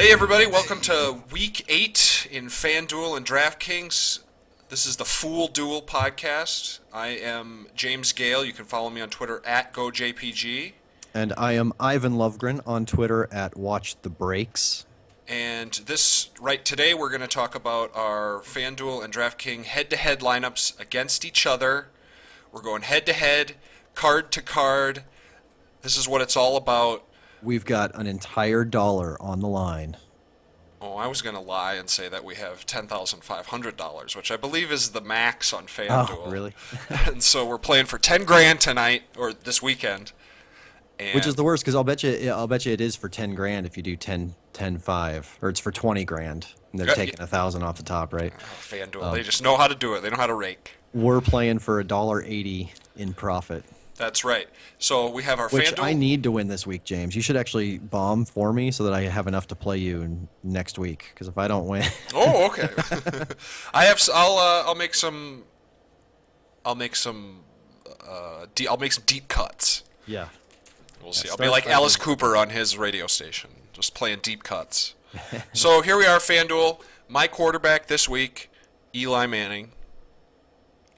Hey everybody, welcome to Week 8 in FanDuel and DraftKings. This is the Fool Duel podcast. I am James Gale. You can follow me on Twitter at GoJPG. And I am Ivan Lovegren on Twitter at WatchTheBreaks. And today we're going to talk about our FanDuel and DraftKings head-to-head lineups against each other. We're going head-to-head, card to card. This is what it's all about. We've got an entire dollar on the line. Oh, I was going to lie and say that we have $10,500, which I believe is the max on FanDuel. Oh, really? And so we're playing for 10 grand tonight or this weekend. And Which is the worst because I'll bet you it is for 10 grand if you do 10-5, or it's for 20 grand. And they're taking 1,000 off the top, right? FanDuel, they just know how to do it. They know how to rake. We're playing for $1.80 in profit. That's right. So we have our Which FanDuel. I need to win this week, James. You should actually bomb for me so that I have enough to play you next week. Because if I don't win, Oh, okay. I'll make some deep cuts. yeah. We'll see. Yeah, I'll be start like fighting. Alice Cooper on his radio station, just playing deep cuts. So here we are, FanDuel. My quarterback this week, Eli Manning.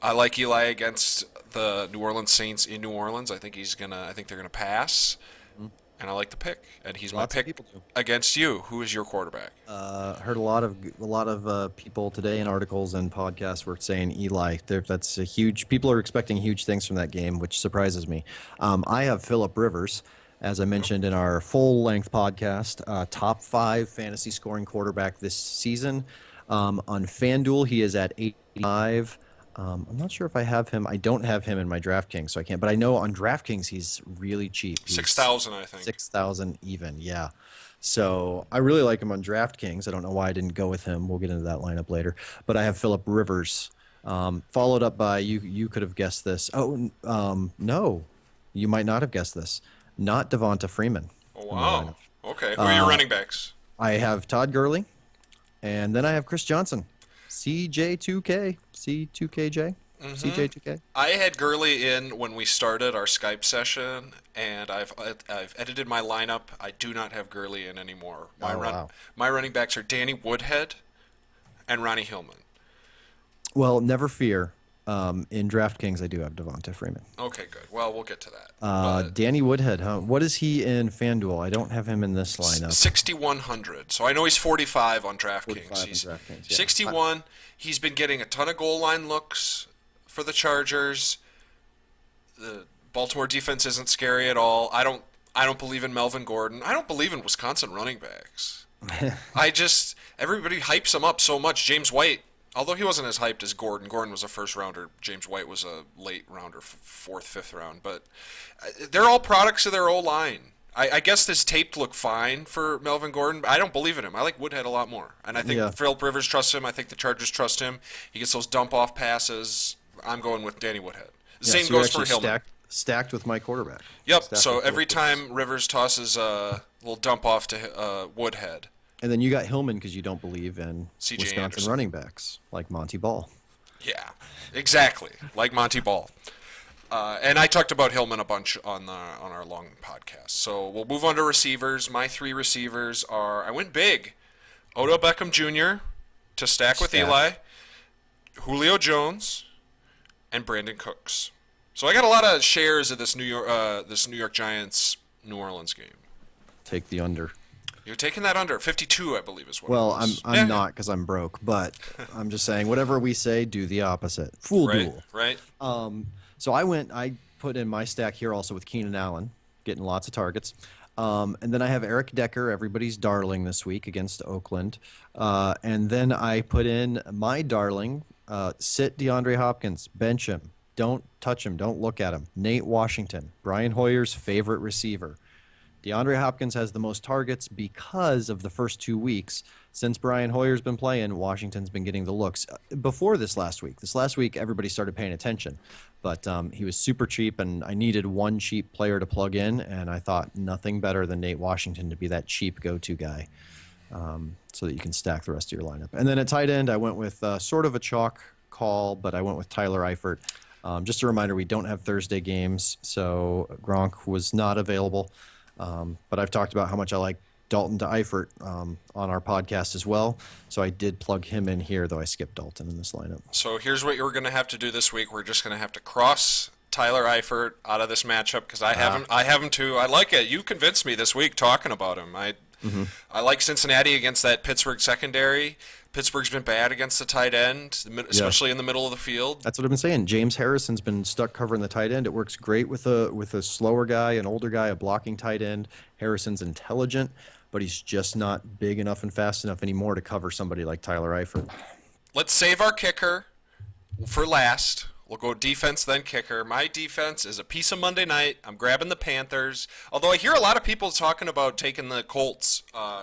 I like Eli against the New Orleans Saints in New Orleans. I think they're gonna pass, and I like the pick. And he's Lots my of pick people do. against you. Who is your quarterback? Heard a lot of people today in articles and podcasts were saying Eli. That's a huge. People are expecting huge things from that game, which surprises me. I have Phillip Rivers, as I mentioned in our full-length podcast, top 5 fantasy scoring quarterback this season. On FanDuel, he is at 85. I'm not sure if I have him. I don't have him in my DraftKings, so I can't. But I know on DraftKings he's really cheap. He's 6,000, I think. 6,000 even, yeah. So I really like him on DraftKings. I don't know why I didn't go with him. We'll get into that lineup later. But I have Phillip Rivers, followed up by you could have guessed this. Oh, no, you might not have guessed this. Not Devonta Freeman. Oh, in my wow. lineup. Okay. Who are your running backs? I have Todd Gurley, and then I have Chris Johnson. CJ2K, C2KJ, CJ2K. I had Gurley in when we started our Skype session, and I've edited my lineup. I do not have Gurley in anymore. Wow. My running backs are Danny Woodhead and Ronnie Hillman. Well, never fear. In DraftKings, I do have Devonta Freeman. Okay, good. Well, we'll get to that. Danny Woodhead, huh? What is he in FanDuel? I don't have him in this lineup. 6,100. So I know he's 45 on 45 DraftKings. on He's DraftKings, yeah. 61. He's been getting a ton of goal line looks for the Chargers. The Baltimore defense isn't scary at all. I don't believe in Melvin Gordon. I don't believe in Wisconsin running backs. Everybody hypes him up so much. James White, although he wasn't as hyped as Gordon. Gordon was a first rounder. James White was a late rounder, fourth, fifth round. But they're all products of their O-line. I guess this tape looked fine for Melvin Gordon, but I don't believe in him. I like Woodhead a lot more. And I think Phillip Rivers trusts him. I think the Chargers trust him. He gets those dump-off passes. I'm going with Danny Woodhead. Same so you're goes for actually Hillman. Stacked with my quarterback. Yep, Stacked so with every Phillip Rivers. time Rivers tosses a little dump-off to Woodhead. And then you got Hillman because you don't believe in C.J. Wisconsin Anderson. running backs like Monty Ball. Yeah, exactly, like Monty Ball. And I talked about Hillman a bunch on our long podcast. So we'll move on to receivers. My 3 receivers are, I went big. Odell Beckham Jr. to stack with Eli, Julio Jones, and Brandon Cooks. So I got a lot of shares of this New York Giants New Orleans game. Take the under. You're taking that under 52, I believe, is what. Well, it was. I'm not because I'm broke, but I'm just saying whatever we say, do the opposite. Fool duel. Right. So I put in my stack here also with Keenan Allen, getting lots of targets. And then I have Eric Decker, everybody's darling this week against Oakland. And then I put in my darling, sit DeAndre Hopkins, bench him. Don't touch him. Don't look at him. Nate Washington, Brian Hoyer's favorite receiver. DeAndre Hopkins has the most targets because of the first 2 weeks. Since Brian Hoyer's been playing, Washington's been getting the looks. Before this last week, everybody started paying attention. But he was super cheap, and I needed one cheap player to plug in, and I thought nothing better than Nate Washington to be that cheap go-to guy so that you can stack the rest of your lineup. And then at tight end, I went with sort of a chalk call, but I went with Tyler Eifert. Just a reminder, we don't have Thursday games, so Gronk was not available. But I've talked about how much I like Dalton to Eifert on our podcast as well. So I did plug him in here, though I skipped Dalton in this lineup. So here's what you're going to have to do this week. We're just going to have to cross Tyler Eifert out of this matchup because I haven't. I have him too. I like it. You convinced me this week talking about him. I like Cincinnati against that Pittsburgh secondary. Pittsburgh's been bad against the tight end, especially in the middle of the field. That's what I've been saying. James Harrison's been stuck covering the tight end. It works great with a slower guy, an older guy, a blocking tight end. Harrison's intelligent, but he's just not big enough and fast enough anymore to cover somebody like Tyler Eifert. Let's save our kicker for last. We'll go defense, then kicker. My defense is a piece of Monday night. I'm grabbing the Panthers. Although I hear a lot of people talking about taking the Colts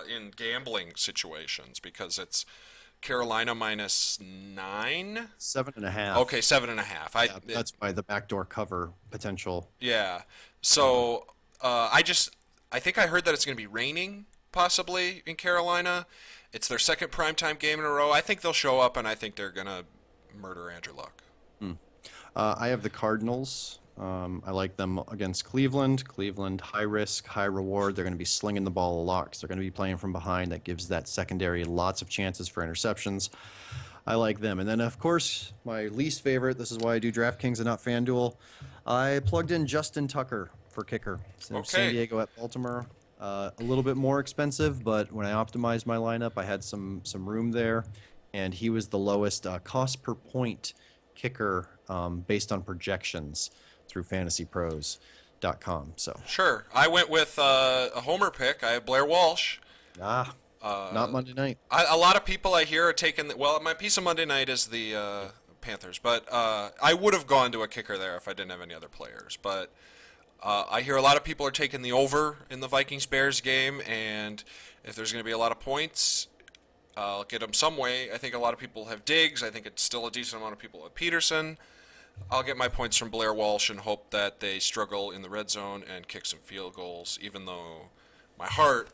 in gambling situations because it's Carolina -9. 7.5. Okay, 7.5. Yeah, that's why the backdoor cover potential. Yeah. So I think I heard that it's going to be raining possibly in Carolina. It's their second primetime game in a row. I think they'll show up, and I think they're going to murder Andrew Luck. I have the Cardinals. I like them against Cleveland. Cleveland, high risk, high reward. They're going to be slinging the ball a lot because they're going to be playing from behind. That gives that secondary lots of chances for interceptions. I like them. And then, of course, my least favorite, this is why I do DraftKings and not FanDuel, I plugged in Justin Tucker for kicker. So San Diego at Baltimore. A little bit more expensive, but when I optimized my lineup, I had some room there. And he was the lowest cost per point kicker based on projections through fantasypros.com. So Sure. I went with a homer pick. I have Blair Walsh. Not Monday night. A lot of people I hear are taking well, my piece of Monday night is the Panthers, but I would have gone to a kicker there if I didn't have any other players. But I hear a lot of people are taking the over in the Vikings-Bears game, and if there's going to be a lot of points, I'll get them some way. I think a lot of people have Diggs. I think it's still a decent amount of people have Peterson. I'll get my points from Blair Walsh and hope that they struggle in the red zone and kick some field goals, even though my heart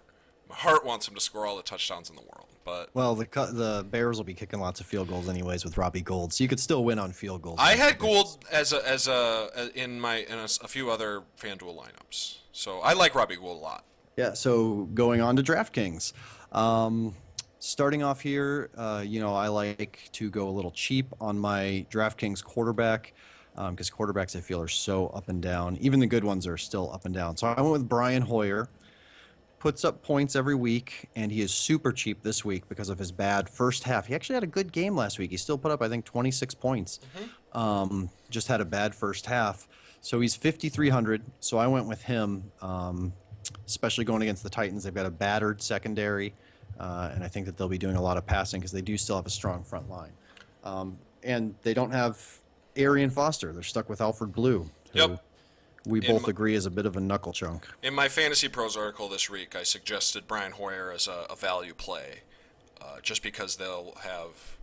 wants them to score all the touchdowns in the world. But well, the Bears will be kicking lots of field goals anyways with Robbie Gould, so you could still win on field goals. I had Gould in a few other FanDuel lineups, so I like Robbie Gould a lot. Yeah. So going on to DraftKings. Starting off here, I like to go a little cheap on my DraftKings quarterback because quarterbacks I feel are so up and down. Even the good ones are still up and down. So I went with Brian Hoyer. Puts up points every week, and he is super cheap this week because of his bad first half. He actually had a good game last week. He still put up, I think, 26 points. Just had a bad first half. So he's 5,300. So I went with him, especially going against the Titans. They've got a battered secondary. And I think that they'll be doing a lot of passing because they do still have a strong front line. And they don't have Arian Foster. They're stuck with Alfred Blue. Yep. We both agree is a bit of a knuckle chunk. In my Fantasy Pros article this week, I suggested Brian Hoyer as a value play just because they'll have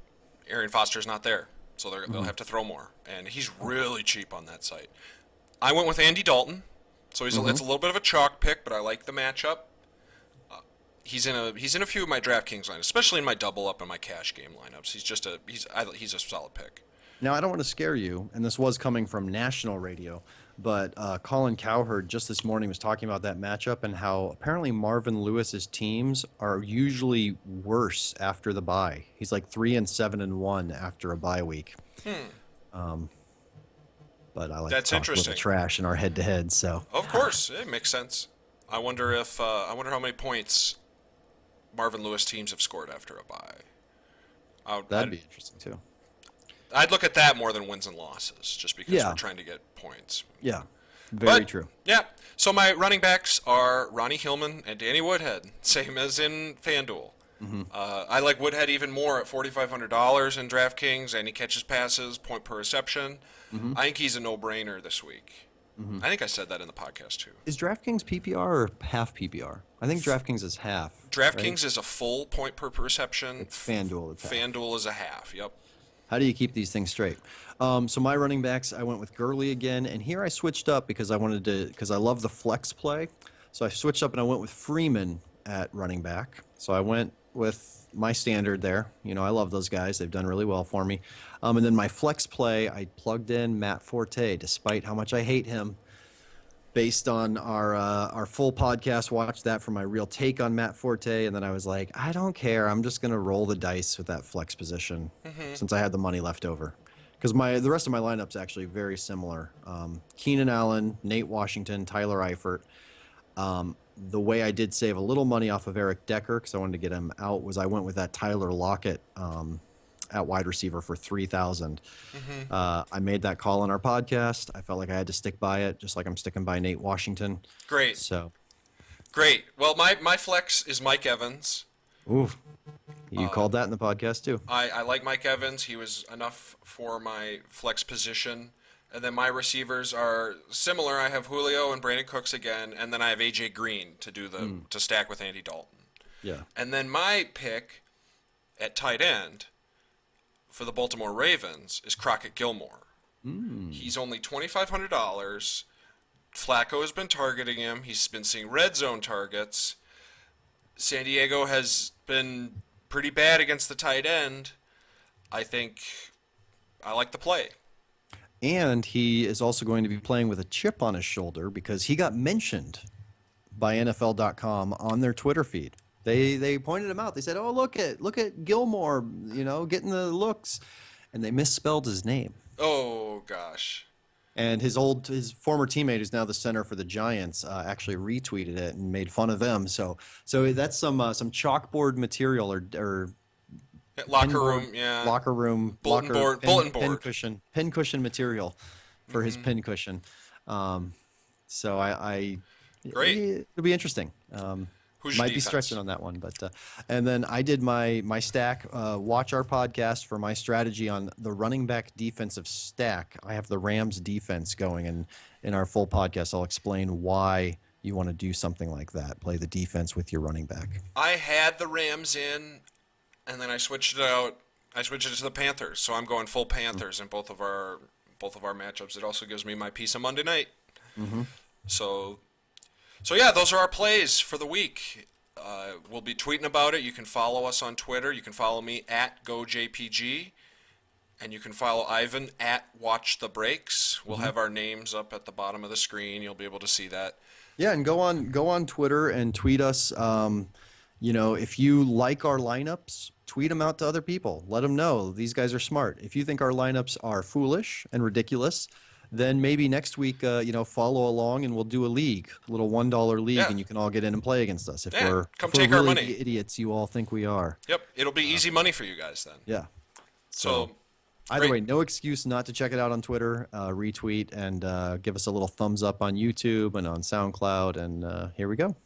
Arian Foster's not there. So they'll have to throw more. And he's really cheap on that site. I went with Andy Dalton. So it's a little bit of a chalk pick, but I like the matchup. He's in a few of my DraftKings lineups, especially in my double up and my cash game lineups. He's a solid pick. Now I don't want to scare you, and this was coming from national radio, but Colin Cowherd just this morning was talking about that matchup and how apparently Marvin Lewis's teams are usually worse after the bye. He's like 3-7-1 after a bye week. But I like That's to talk interesting. a little trash in our head-to-head. So Of course, it makes sense. I wonder how many points Marvin Lewis teams have scored after a bye. That'd be interesting too. I'd look at that more than wins and losses, just because we're trying to get points. Yeah, very true. Yeah. So my running backs are Ronnie Hillman and Danny Woodhead, same as in FanDuel. I like Woodhead even more at $4,500 in DraftKings, and he catches passes, point per reception. I think he's a no-brainer this week. I think I said that in the podcast too. Is DraftKings PPR or half PPR? I think DraftKings is half. DraftKings is a full point per reception. It's FanDuel. FanDuel is a half. Yep. How do you keep these things straight? So my running backs, I went with Gurley again, and here I switched up because I love the flex play. So I switched up and I went with Freeman at running back. So I went with my standard there. I love those guys. They've done really well for me. And then my flex play, I plugged in Matt Forte, despite how much I hate him. based on our full podcast. Watched that for my real take on Matt Forte, and then I was like, I don't care. I'm just gonna roll the dice with that flex position since I had the money left over. Because the rest of my lineup's actually very similar. Keenan Allen, Nate Washington, Tyler Eifert. The way I did save a little money off of Eric Decker because I wanted to get him out was I went with that Tyler Lockett at wide receiver for 3,000. I made that call on our podcast. I felt like I had to stick by it, just like I'm sticking by Nate Washington. Great. So, Great. Well, my flex is Mike Evans. ooh, you called that in the podcast too. I like Mike Evans. He was enough for my flex position. And then my receivers are similar. I have Julio and Brandon Cooks again, and then I have AJ Green to do to stack with Andy Dalton. Yeah. And then my pick at tight end for the Baltimore Ravens is Crockett Gilmore. He's only $2,500. Flacco has been targeting him. He's been seeing red zone targets. San Diego has been pretty bad against the tight end. I think I like the play. And he is also going to be playing with a chip on his shoulder because he got mentioned by NFL.com on their Twitter feed. They pointed him out. They said, "Oh, look at Gilmore, getting the looks," and they misspelled his name. Oh gosh. And his former teammate, who's now the center for the Giants, actually retweeted it and made fun of them. So that's some chalkboard material or Locker room, yeah. locker room, Bulletin board. pin cushion material for his pin cushion. So Great. It'll be interesting. Who's your Might be defense? stretching on that one, but and then I did my stack. Watch our podcast for my strategy on the running back defensive stack. I have the Rams defense going, and in our full podcast, I'll explain why you want to do something like that. Play the defense with your running back. I had the Rams in, and then I switched it out. I switched it to the Panthers, so I'm going full Panthers in both of our matchups. It also gives me my piece of Monday night. So yeah, those are our plays for the week. We'll be tweeting about it. You can follow us on Twitter. You can follow me at GoJPG, and you can follow Ivan at Watch the Breaks. We'll have our names up at the bottom of the screen. You'll be able to see that. Yeah, and go on Twitter and tweet us. If you like our lineups, tweet them out to other people. Let them know these guys are smart. If you think our lineups are foolish and ridiculous, then maybe next week, follow along and we'll do a league, a little $1 league, and you can all get in and play against us. If we're take our really money. the idiots you all think we are. Yep, it'll be easy money for you guys then. Yeah. So either way, no excuse not to check it out on Twitter, retweet, and give us a little thumbs up on YouTube and on SoundCloud. And here we go.